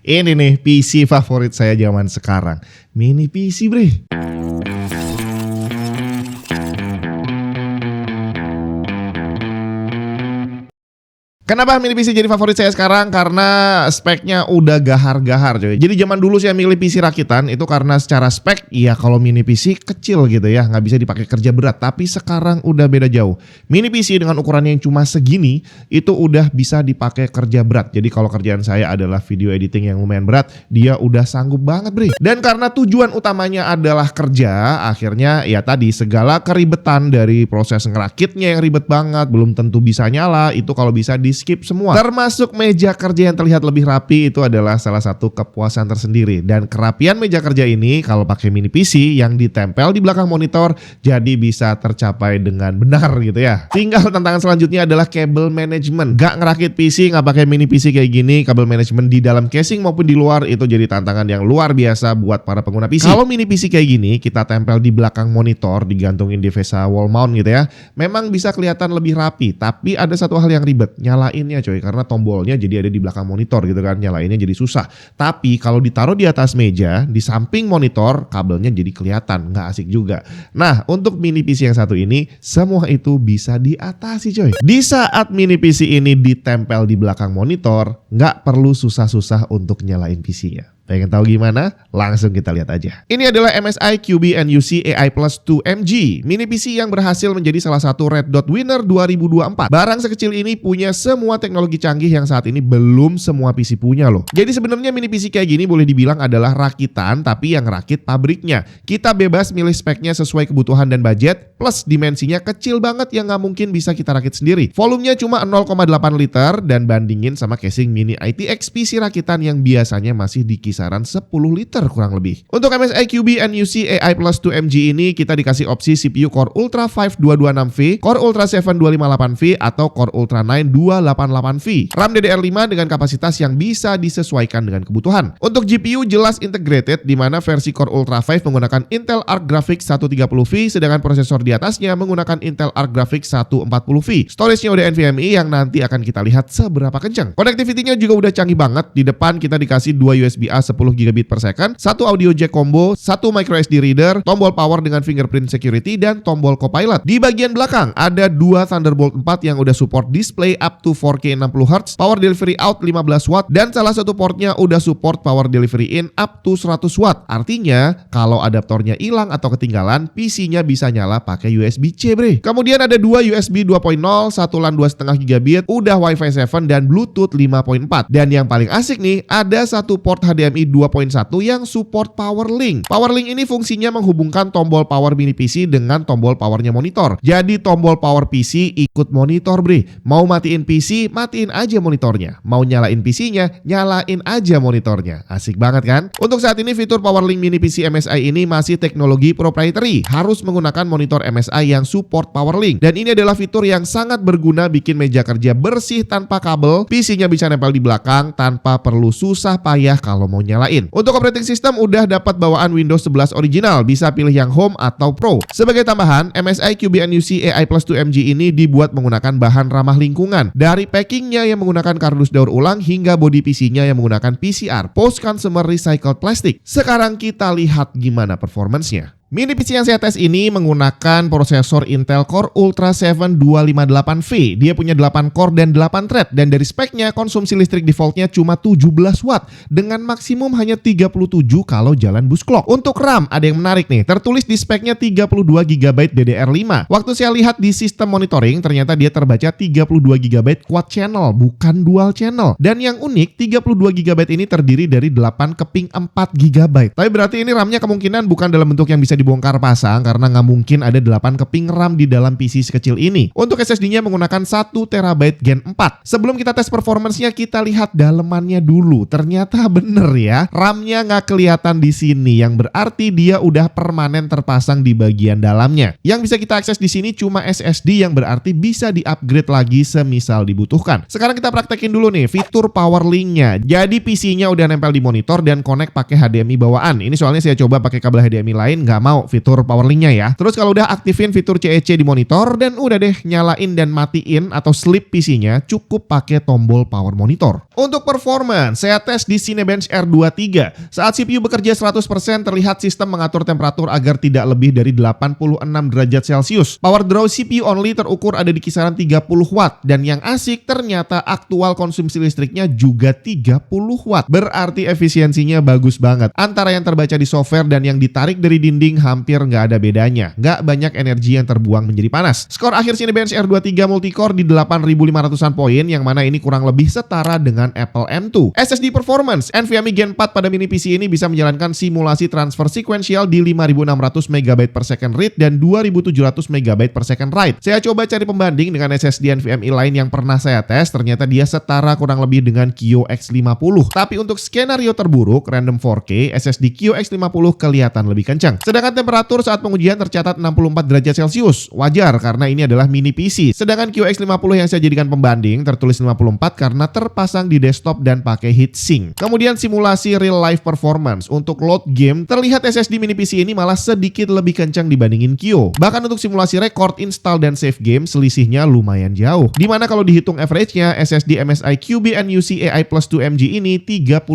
Ini nih PC favorit saya zaman sekarang, mini PC bre. Kenapa mini PC jadi favorit saya sekarang? Karena speknya udah gahar-gahar coy. Jadi zaman dulu saya milih PC rakitan itu karena secara spek ya kalau mini PC kecil gitu ya, nggak bisa dipakai kerja berat. Tapi sekarang udah beda jauh. Mini PC dengan ukurannya yang cuma segini itu udah bisa dipakai kerja berat. Jadi kalau kerjaan saya adalah video editing yang lumayan berat, dia udah sanggup banget bre. Dan karena tujuan utamanya adalah kerja, akhirnya ya tadi segala keribetan dari proses ngerakitnya yang ribet banget, belum tentu bisa nyala, itu kalau bisa di skip semua. Termasuk meja kerja yang terlihat lebih rapi itu adalah salah satu kepuasan tersendiri. Dan kerapian meja kerja ini kalau pakai mini PC yang ditempel di belakang monitor jadi bisa tercapai dengan benar gitu ya. Tinggal tantangan selanjutnya adalah kabel management. Gak ngerakit PC nggak pakai mini PC kayak gini, kabel management di dalam casing maupun di luar itu jadi tantangan yang luar biasa buat para pengguna PC. Kalau mini PC kayak gini kita tempel di belakang monitor, digantungin di VESA wall mount gitu ya, memang bisa kelihatan lebih rapi. Tapi ada satu hal yang ribet, nyalainnya coy, karena tombolnya jadi ada di belakang monitor gitu kan, nyalainnya jadi susah. Tapi kalau ditaruh di atas meja, di samping monitor, kabelnya jadi kelihatan, nggak asik juga. Nah, untuk mini PC yang satu ini, semua itu bisa diatasi coy. Di saat mini PC ini ditempel di belakang monitor, nggak perlu susah-susah untuk nyalain PC-nya. Pengen tahu gimana? Langsung kita lihat aja. Ini adalah MSI QB&UC AI Plus 2MG, mini PC yang berhasil menjadi salah satu Red Dot Winner 2024. Barang sekecil ini punya semua teknologi canggih yang saat ini belum semua PC punya loh. Jadi sebenarnya mini PC kayak gini boleh dibilang adalah rakitan, tapi yang rakit pabriknya. Kita bebas milih speknya sesuai kebutuhan dan budget, plus dimensinya kecil banget yang nggak mungkin bisa kita rakit sendiri. Volumenya cuma 0,8 liter dan bandingin sama casing mini ITX PC rakitan yang biasanya masih di kisaran 10 liter kurang lebih. Untuk MSI QB&UC AI Plus 2MG ini kita dikasih opsi CPU Core Ultra 5 226V, Core Ultra 7 258V atau Core Ultra 9 288V. RAM DDR5 dengan kapasitas yang bisa disesuaikan dengan kebutuhan. Untuk GPU jelas integrated di mana versi Core Ultra 5 menggunakan Intel Arc Graphics 130V sedangkan prosesor di atasnya menggunakan Intel Arc Graphics 140V. Storage-nya udah NVMe yang nanti akan kita lihat seberapa kencang. Connectivity-nya juga udah canggih banget. Di depan kita dikasih 2 USB-A 10 gigabit per second, 1 audio jack combo, 1 micro SD reader, tombol power dengan fingerprint security, dan tombol copilot. Di bagian belakang ada 2 Thunderbolt 4 yang udah support display up to 4K 60Hz, power delivery out 15 watt, dan salah satu portnya udah support power delivery in up to 100 watt. Artinya, kalau adaptornya hilang atau ketinggalan, PC-nya bisa nyala pakai USB-C bre. Kemudian ada 2 USB 2.0, 1 LAN 2,5 gigabit, udah Wi-Fi 7 dan Bluetooth 5.4. Dan yang paling asik nih, ada satu port HDMI 2.1 yang support power link. Power link ini fungsinya menghubungkan tombol power mini PC dengan tombol powernya monitor. Jadi tombol power PC ikut monitor bre. Mau matiin PC, matiin aja monitornya. Mau nyalain PC-nya, nyalain aja monitornya. Asik banget kan? Untuk saat ini fitur power link mini PC MSI ini masih teknologi proprietary. Harus menggunakan monitor MSI yang support power link. Dan ini adalah fitur yang sangat berguna bikin meja kerja bersih tanpa kabel. PC-nya bisa nempel di belakang tanpa perlu susah payah kalau mau nyalain. Untuk operating system udah dapat bawaan Windows 11 original, bisa pilih yang Home atau Pro. Sebagai tambahan, MSI QB&UC AI Plus 2MG ini dibuat menggunakan bahan ramah lingkungan. Dari packingnya yang menggunakan kardus daur ulang hingga body PC-nya yang menggunakan PCR, Post Consumer Recycled Plastic. Sekarang kita lihat gimana performance-nya. Mini PC yang saya tes ini menggunakan prosesor Intel Core Ultra 7 258V. Dia punya 8 core dan 8 thread. Dan dari speknya konsumsi listrik defaultnya cuma 17 watt. Dengan maksimum hanya 37 kalau jalan boost clock. Untuk RAM ada yang menarik nih. Tertulis di speknya 32 GB DDR5. Waktu saya lihat di sistem monitoring ternyata dia terbaca 32 GB quad channel bukan dual channel. Dan yang unik 32 GB ini terdiri dari 8 keping 4 GB. Tapi berarti ini RAM-nya kemungkinan bukan dalam bentuk yang bisa dibongkar pasang karena nggak mungkin ada 8 keping RAM di dalam PC sekecil ini. Untuk SSD-nya menggunakan 1 TB Gen 4. Sebelum kita tes performance-nya, kita lihat dalemannya dulu. Ternyata bener ya, RAM-nya nggak kelihatan di sini, yang berarti dia udah permanen terpasang di bagian dalamnya. Yang bisa kita akses di sini cuma SSD, yang berarti bisa di-upgrade lagi semisal dibutuhkan. Sekarang kita praktekin dulu nih fitur power link-nya. Jadi PC-nya udah nempel di monitor dan connect pakai HDMI bawaan. Ini soalnya saya coba pakai kabel HDMI lain nggak mau fitur power link-nya ya. Terus kalau udah aktifin fitur CEC di monitor dan udah deh nyalain dan matiin atau sleep PC-nya, cukup pakai tombol power monitor. Untuk performance, saya tes di Cinebench R23. Saat CPU bekerja 100%, terlihat sistem mengatur temperatur agar tidak lebih dari 86 derajat Celcius. Power draw CPU only terukur ada di kisaran 30 watt dan yang asik ternyata aktual konsumsi listriknya juga 30 watt. Berarti efisiensinya bagus banget. Antara yang terbaca di software dan yang ditarik dari dinding hampir nggak ada bedanya. Nggak banyak energi yang terbuang menjadi panas. Skor akhir Cinebench R23 multicore di 8.500-an poin, yang mana ini kurang lebih setara dengan Apple M2. SSD performance, NVMe Gen 4 pada mini PC ini bisa menjalankan simulasi transfer sequential di 5.600 MB per second read dan 2.700 MB per second write. Saya coba cari pembanding dengan SSD NVMe lain yang pernah saya tes, ternyata dia setara kurang lebih dengan Kio X50. Tapi untuk skenario terburuk, random 4K, SSD Kio X50 kelihatan lebih kencang. Sedangkan temperatur saat pengujian tercatat 64 derajat Celcius. Wajar karena ini adalah mini PC. Sedangkan Kio X50 yang saya jadikan pembanding tertulis 54 karena terpasang di desktop dan pakai heatsink. Kemudian simulasi real life performance. Untuk load game, terlihat SSD mini PC ini malah sedikit lebih kencang dibandingin Kio. Bahkan untuk simulasi record, install, dan save game, selisihnya lumayan jauh. Dimana kalau dihitung average-nya, SSD MSI QB&UC AI Plus 2MG ini 39%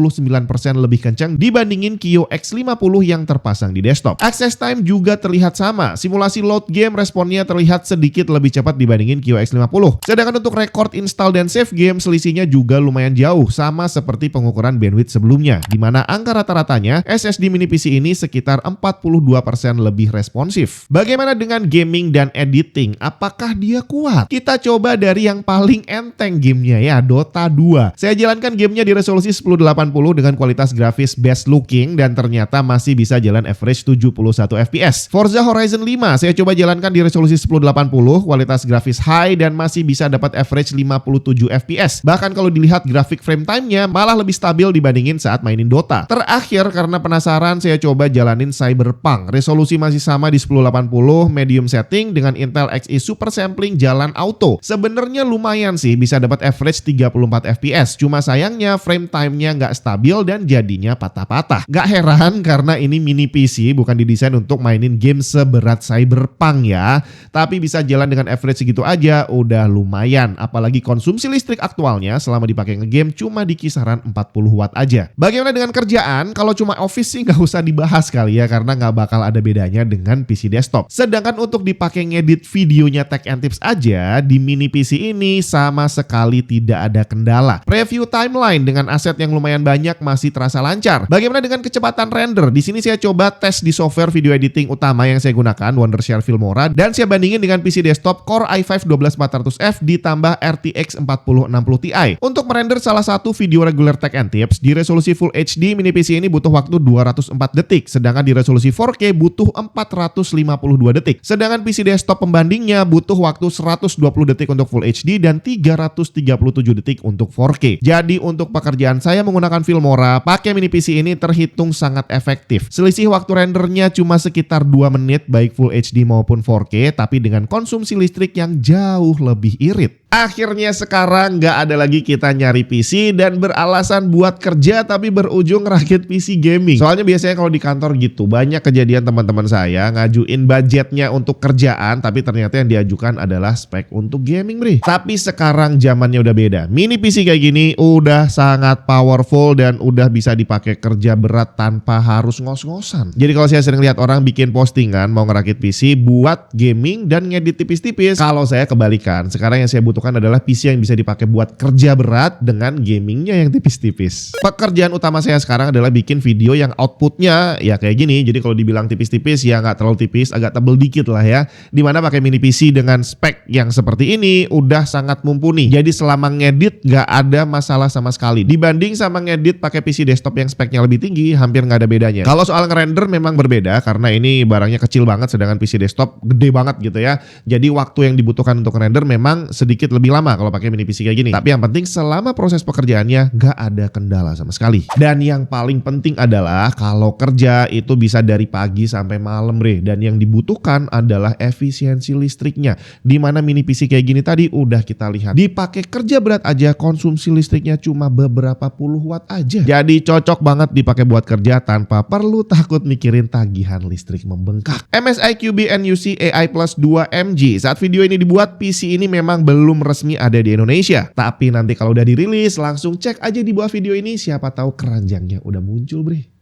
lebih kencang dibandingin Kio X50 yang terpasang di desktop. Access time juga terlihat sama. Simulasi load game responnya terlihat sedikit lebih cepat dibandingin Kio X50. Sedangkan untuk record, install, dan save game, selisihnya juga lumayan jauh, sama seperti pengukuran bandwidth sebelumnya, di mana angka rata-ratanya SSD mini PC ini sekitar 42% lebih responsif. Bagaimana dengan gaming dan editing? Apakah dia kuat? Kita coba dari yang paling enteng gamenya ya, Dota 2. Saya jalankan gamenya di resolusi 1080 dengan kualitas grafis best looking dan ternyata masih bisa jalan average 71 fps. Forza Horizon 5 saya coba jalankan di resolusi 1080, kualitas grafis high dan masih bisa dapat average 57 fps. Bahkan kalau dilihat grafik frame time-nya malah lebih stabil dibandingin saat mainin Dota. Terakhir karena penasaran saya coba jalanin Cyberpunk. Resolusi masih sama di 1080 medium setting dengan Intel Xe Super Sampling jalan auto. Sebenarnya lumayan sih, bisa dapat average 34 fps. Cuma sayangnya frame time-nya nggak stabil dan jadinya patah-patah. Nggak heran karena ini mini PC bukan didesain untuk mainin game seberat Cyberpunk ya. Tapi bisa jalan dengan average segitu aja udah lumayan. Apalagi konsumsi listrik aktualnya selama dipakai ngegame cuma di kisaran 40 watt aja. Bagaimana dengan kerjaan? Kalau cuma office sih nggak usah dibahas kali ya, karena nggak bakal ada bedanya dengan PC desktop. Sedangkan untuk dipakai ngedit videonya Tech and Tips aja, di mini PC ini sama sekali tidak ada kendala. Preview timeline dengan aset yang lumayan banyak masih terasa lancar. Bagaimana dengan kecepatan render? Di sini saya coba tes di software video editing utama yang saya gunakan, Wondershare Filmora, dan saya bandingin dengan PC desktop Core i5 12400F ditambah RTX 4060 Ti. Untuk merender salah satu video regular Tech and Tips di resolusi Full HD, mini PC ini butuh waktu 204 detik, sedangkan di resolusi 4K butuh 452 detik. Sedangkan PC desktop pembandingnya butuh waktu 120 detik untuk Full HD dan 337 detik untuk 4K. Jadi untuk pekerjaan saya menggunakan Filmora, pakai mini PC ini terhitung sangat efektif. Selisih waktu rendernya cuma sekitar 2 menit baik Full HD maupun 4K, tapi dengan konsumsi listrik yang jauh lebih irit. Akhirnya sekarang nggak ada lagi kita nyari PC dan beralasan buat kerja tapi berujung rakit PC gaming. Soalnya biasanya kalau di kantor gitu banyak kejadian teman-teman saya ngajuin budgetnya untuk kerjaan tapi ternyata yang diajukan adalah spek untuk gaming, Bri. Tapi sekarang zamannya udah beda. Mini PC kayak gini udah sangat powerful dan udah bisa dipakai kerja berat tanpa harus ngos-ngosan. Jadi kalau saya sering lihat orang bikin postingan mau ngerakit PC buat gaming dan ngedit tipis-tipis, kalau saya kebalikan. Sekarang yang saya butuh adalah PC yang bisa dipakai buat kerja berat dengan gamingnya yang tipis-tipis. Pekerjaan utama saya sekarang adalah bikin video yang outputnya ya kayak gini. Jadi kalau dibilang tipis-tipis ya nggak terlalu tipis, agak tebel dikit lah ya. Dimana pakai mini PC dengan spek yang seperti ini udah sangat mumpuni. Jadi selama ngedit nggak ada masalah sama sekali. Dibanding sama ngedit pakai PC desktop yang speknya lebih tinggi, hampir nggak ada bedanya. Kalau soal ngerender memang berbeda karena ini barangnya kecil banget, sedangkan PC desktop gede banget gitu ya. Jadi waktu yang dibutuhkan untuk render memang sedikit sedikit lebih lama kalau pakai mini PC kayak gini. Tapi yang penting selama proses pekerjaannya nggak ada kendala sama sekali. Dan yang paling penting adalah kalau kerja itu bisa dari pagi sampai malam, Bre. Dan yang dibutuhkan adalah efisiensi listriknya. Dimana mini PC kayak gini tadi udah kita lihat. Dipakai kerja berat aja konsumsi listriknya cuma beberapa puluh watt aja. Jadi cocok banget dipakai buat kerja tanpa perlu takut mikirin tagihan listrik membengkak. MSI QB NUC AI Plus 2 MG. Saat video ini dibuat, PC ini memang belum resmi ada di Indonesia. Tapi nanti kalau udah dirilis, langsung cek aja di bawah video ini, siapa tahu keranjangnya udah muncul, Bre.